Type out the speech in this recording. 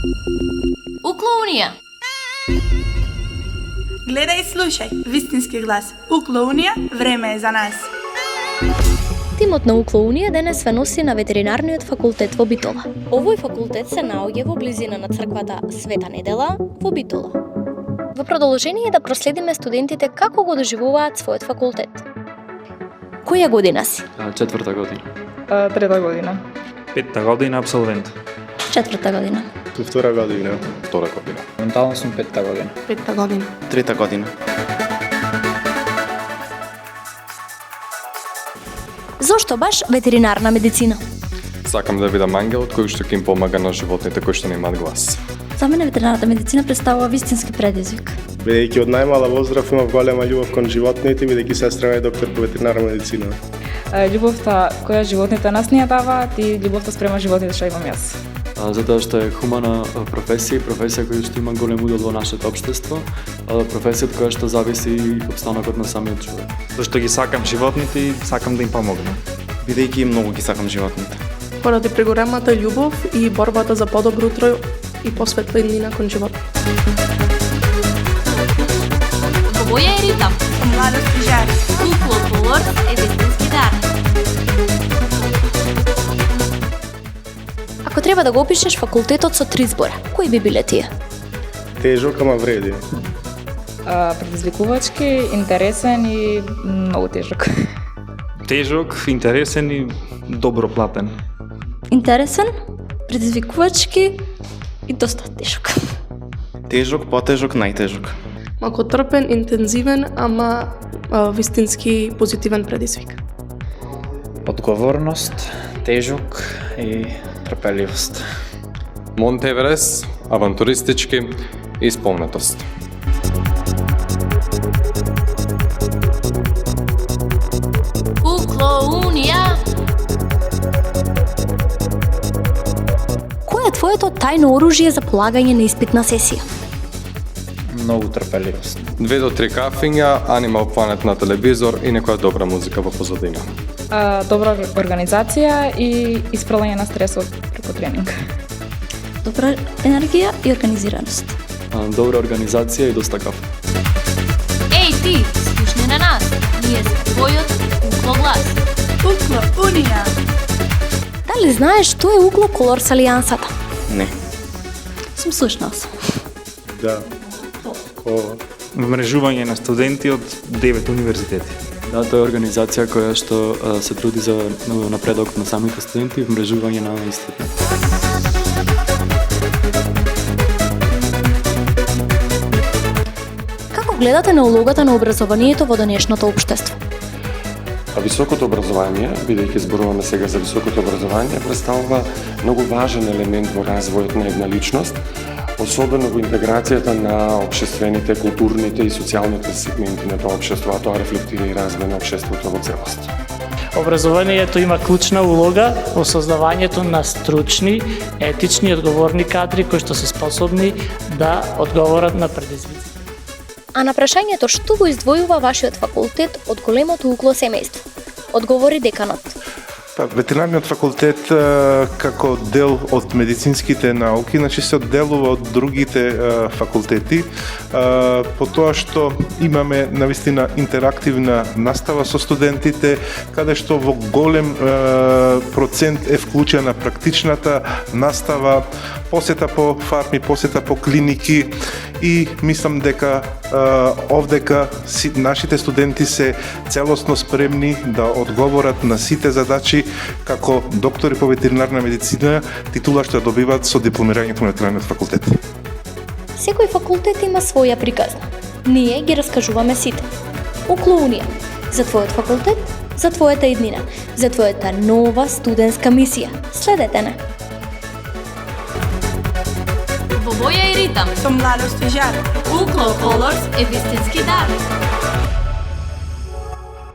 Укло-унија. Гледај и слушај, вистински глас. Укло-унија, време е за нас. Тимот на Укло-унија денес ве носи на ветеринарниот факултет во Битола. Овој факултет се наоѓа во близина на црквата Света Недела во Битола. Во продолжение да проследиме студентите како го доживуваат својот факултет. Која година си? 4-та година. 3-та година. 5-та година апсолвент. 4-та година. 2-та година. 2-та година. Моментално сум 5-та година. 5-та година. 3-та година. Зошто баш ветеринарна медицина? Сакам да видам ангелот кој што ќе им помага на животните кои што немаат глас. За мене ветеринарната медицина представува вистински предизвик. Бидејќи од најмала возраст имав голема љубов кон животните, бидејќи сестра ми е доктор по ветеринарна медицина. Љубовта која животните нас ни ја даваат и љубовта спрема животните што имам јас. Затоа што е хумана професија, професија која што има голем удел во нашето општество, професија од која што зависи опстанокот на самиот човек. Зашто ги сакам животните и сакам да им помогнам. Бидејќи многу ги сакам животните. Поради преголемата љубов и борбата за подобро утро и посветла иднина кон живот. Во боја е ритам. Младост и жар. Укло-колор е вистински дар. Ако треба да го опишеш факултетот со 3 збора, кои би биле тие? Тежок, ама вреди. Предизвикувачки, интересен и многу тежок. Тежок, интересен и добро платен. Интересен, предизвикувачки и доста тежок. Тежок, потежок, најтежок. Малку трпен, интензивен, ама вистински позитивен предизвик. Одговорност, тежок и трпеливост. Монте Еверест, авантуристички и спомнетост. Укло-унија. Кој е твоето тајно оружје за полагање на испитна сесија? Многу трпеливост. 2 до 3 кафиња, Animal Planet на телевизор и некоја добра музика во позадина. Добра организација и исправување на стресот преку тренинг. Добра енергија и организираност. Добра организација и доста кафе. Еј ти, слушни на нас. Ние сме твојот укло-глас. Укло-унија. Дали знаеш што е Укло-колор с Алијансата? Не. Сум слушнал сум. Да. Вмрежување на студенти од 9 универзитети. Да, тоа е организација која што се труди за напредок на самите студенти и вмрежување на истите. Како гледате на улогата на образованието во денешното општество? Високото образование, бидејќи зборуваме сега за високото образование, представува многу важен елемент во развојот на една личност, особено во интеграцијата на општествените, културните и социјалните сегменти на тоа општество, а тоа рефлектира и развој на општеството во целост. Образованието има клучна улога во создавањето на стручни, етични и одговорни кадри кои што се способни да одговорат на предизвиците. А на прашањето што го издвојува вашиот факултет од големото укло семејство, одговори деканот. Ветеринарниот факултет како дел од медицинските науки, значи се одделува од другите факултети по тоа што имаме навистина интерактивна настава со студентите, каде што во голем процент е вклучена практичната настава, посета по фарми, посета по клиники и мислам дека овдека нашите студенти се целосно спремни да одговорат на сите задачи како доктори по ветеринарна медицина, титула што ја добиваат со дипломирањето на ветеринарниот факултет. Секој факултет има своја приказна. Ние ги раскажуваме сите. Укло-унија. За твојот факултет, за твојата иднина, за твојата нова студентска мисија. Следете не. Во боја и ритам. Со младост и жар. Укло-колор е вистински дар.